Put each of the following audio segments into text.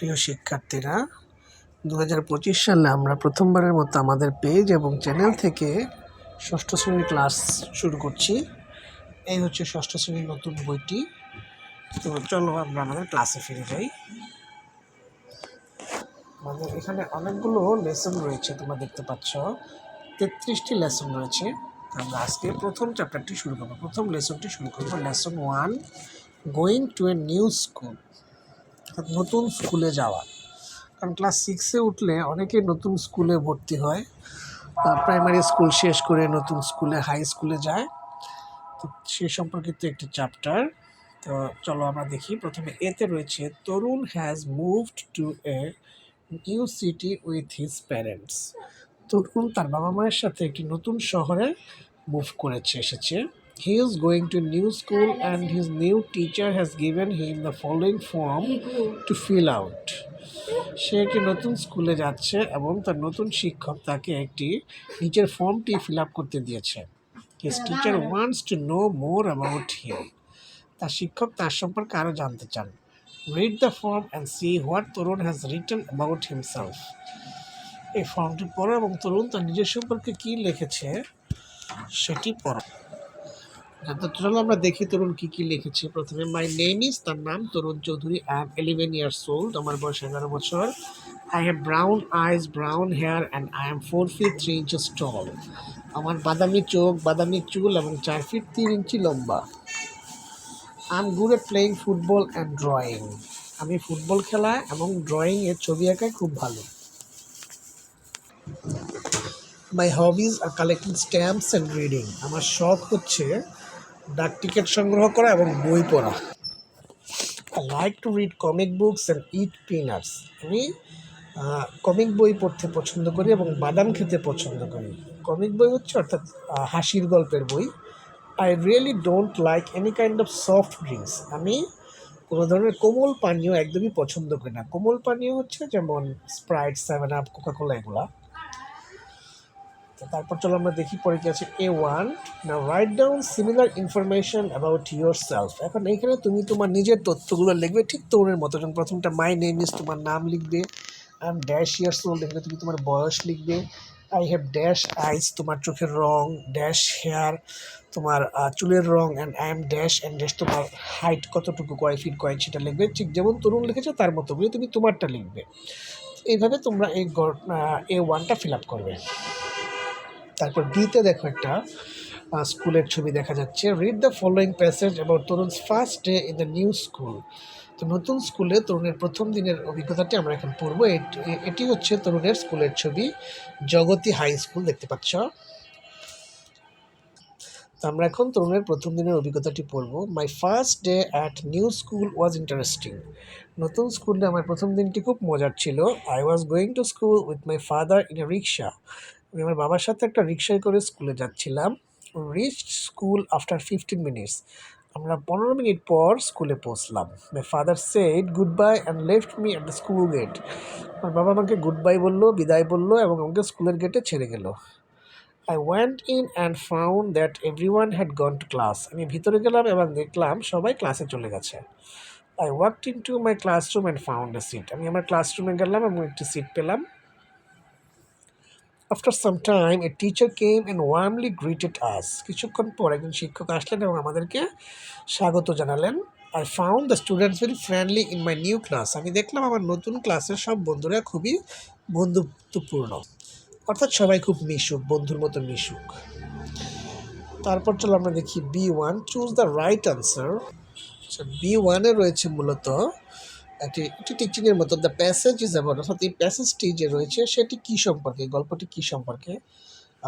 প্রিয় শিক্ষার্থীরা, 2025 সালে আমরা প্রথমবারের মতো আমাদের পেজ এবং চ্যানেল থেকে ষষ্ঠ শ্রেণীর ক্লাস শুরু করছি। এই হচ্ছে ষষ্ঠ শ্রেণীর নতুন বইটি। তো চলো আমরা আমাদের ক্লাসে ফিরে যাই। আমাদের এখানে অনেকগুলো লেসন রয়েছে, তোমরা দেখতে পাচ্ছ 33টি লেসন রয়েছে। আমরা আজকে প্রথম চ্যাপ্টারটি শুরু করবো, প্রথম লেসনটি শুরু করবো। Lesson 1, going to a new school, নতুন স্কুলে যাওয়া। কারণ ক্লাস 6-এ উঠলে অনেকে নতুন স্কুলে ভর্তি হয়, প্রাইমারি স্কুল শেষ করে নতুন স্কুলে, হাই স্কুলে যায়। তো সে সম্পর্কিত একটি চ্যাপ্টার। তো চলো আমরা দেখি। প্রথমে এতে রয়েছে, Tarun has moved to a new city with his parents. Tarun তার বাবা মায়ের সাথে একটি নতুন শহরে মুভ করেছে, এসেছে। He is going to a new school and his new teacher has given him the following form to fill out. সে একটি নতুন স্কুলে যাচ্ছে এবং তার নতুন শিক্ষক তাকে একটি নিচের ফর্মটি ফিল আপ করতে দিয়েছে। His teacher wants to know more about him. তার শিক্ষক তার সম্পর্কে আরও জানতে চান। Read the form and see what Tarun has written about himself. এই ফর্মটি পড়ো এবং তরুণ তার নিজের সম্পর্কে কী লিখেছে সেটি পড়ো। চলো আমরা দেখি তরুণ কী লিখেছে। প্রথমে, মাই নেম ইজ, তার নাম Tarun Chowdhury. I am 11 years old, আমার বয়স 11 বছর। I have brown eyes, brown hair and I am 4 feet 3 inches tall. আমার বাদামি চোখ, বাদামি চুল এবং 4 feet 3 inches লম্বা। I am good at playing football and drawing, আমি ফুটবল খেলা এবং ড্রয়িংয়ে ছবি আঁকায় খুব ভালো। My hobbies are collecting stamps and reading, আমার শখ হচ্ছে ডাক টিকিট সংগ্রহ করা এবং বই পড়া। I like to read comic books and it peanuts, আমি কমিক বই পড়তে পছন্দ করি এবং বাদাম খেতে পছন্দ করি। কমিক বই হচ্ছে অর্থাৎ হাসির গল্পের বই। I really don't like any kind of soft drinks, আমি কোনো ধরনের কোমল পানীয় একদমই পছন্দ করি না। কোমল পানীয় হচ্ছে যেমন স্প্রাইট, 7 Up, কোকাকোলা, এগুলা। তারপর চলো আমরা দেখি পরে কি আছে। A1, now write down similar information about your self. এখন এইখানে তুমি তোমার নিজের তথ্যগুলো লিখবে ঠিক তরুণের মতো। যখন প্রথমটা মাই নেম ইজ, তোমার নাম লিখবে। I am dash years old, এখানে তুমি তোমার বয়স লিখবে। আই হ্যাভ ড্যাশ আইজ, তোমার চোখের রং। ড্যাশ হেয়ার, তোমার চুলের রং। And I am dash and dash, তোমার হাইট কতটুকু, কয় ফিট কয়, সেটা লিখবে। ঠিক যেমন তরুণ লিখেছে তার মতো করে তুমি তোমারটা লিখবে। এইভাবে তোমরা এই A1টা ফিল আপ করবে। তারপর বিতে দেখো একটা স্কুলের ছবি দেখা যাচ্ছে। Read the following passage about Tarun's first day in the new school. তো নতুন স্কুলে তরুণের প্রথম দিনের অভিজ্ঞতাটি আমরা এখন পড়বো। এটি হচ্ছে তরুণের স্কুলের ছবি, জগতী হাই স্কুল, দেখতে পাচ্ছ। তো আমরা এখন তরুণের প্রথম দিনের অভিজ্ঞতাটি পড়বো। My first day at new school was interesting. নতুন স্কুলে আমার প্রথম দিনটি খুব মজার ছিল। I was going to school with my father in a rickshaw. আমি আমার বাবার সাথে একটা রিক্সায় করে স্কুলে যাচ্ছিলাম। Reached school after 15 minutes। আমরা 15 মিনিট পর স্কুলে পৌঁছলাম। My father said goodbye and left me at the school gate. আমার বাবা আমাকে গুড বাই বললো, বিদায় বললো এবং আমাকে স্কুলের গেটে ছেড়ে গেল। I went in and found that everyone had gone to class. আমি ভিতরে গেলাম এবং দেখলাম সবাই ক্লাসে চলে গেছে। I walked into my classroom and found a seat. আমি আমার ক্লাসরুমে গেলাম এবং একটি সিট পেলাম। After some time, a teacher came and warmly greeted us. কিছুক্ষণ পর একজন শিক্ষক আসলেন এবং আমাদেরকে স্বাগত জানালেন। I found the students very friendly in my new class. আমি দেখলাম আমার নতুন ক্লাসের সব বন্ধুরা খুবই বন্ধুত্বপূর্ণ, অর্থাৎ সবাই খুব মিশুক, বন্ধুর মতো মিশুক। তারপর চলো আমরা দেখি B1, choose the right answer. B1-এ রয়েছে মূলত একটি টিচিংয়ের মতো। দ্য প্যাসেজ ইজ অ্যাবাউট, অর্থাৎ এই প্যাসেজটি যে রয়েছে সেটি কী সম্পর্কে, গল্পটি কী সম্পর্কে।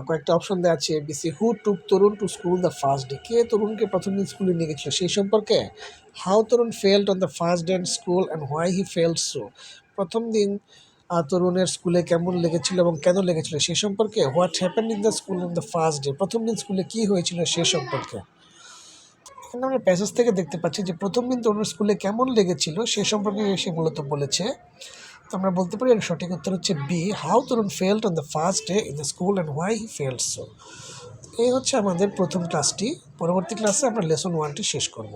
কয়েকটা অপশন দেওয়া আছে ABC, who took Tarun to school the first day, কে তরুণকে প্রথম দিন স্কুলে নিয়ে গেছিল সেই সম্পর্কে। How Tarun felt on the first day in school and why he felt so, প্রথম দিন তরুণের স্কুলে কেমন লেগেছিল এবং কেন লেগেছিল সেই সম্পর্কে। What happened in the school on the first day, প্রথম দিন স্কুলে কী হয়েছিল সে সম্পর্কে। এখানে আমরা প্যাসেজ থেকে দেখতে পাচ্ছি যে প্রথম দিন তরুণের স্কুলে কেমন লেগেছিল সে সম্পর্কে সে মূলত বলেছে। তো আমরা বলতে পারি এর সঠিক উত্তর হচ্ছে B, how Tarun felt on the first day in the school and why he felt so. এই হচ্ছে আমাদের প্রথম ক্লাসটি। পরবর্তী ক্লাসে আমরা লেসন 1টি শেষ করব।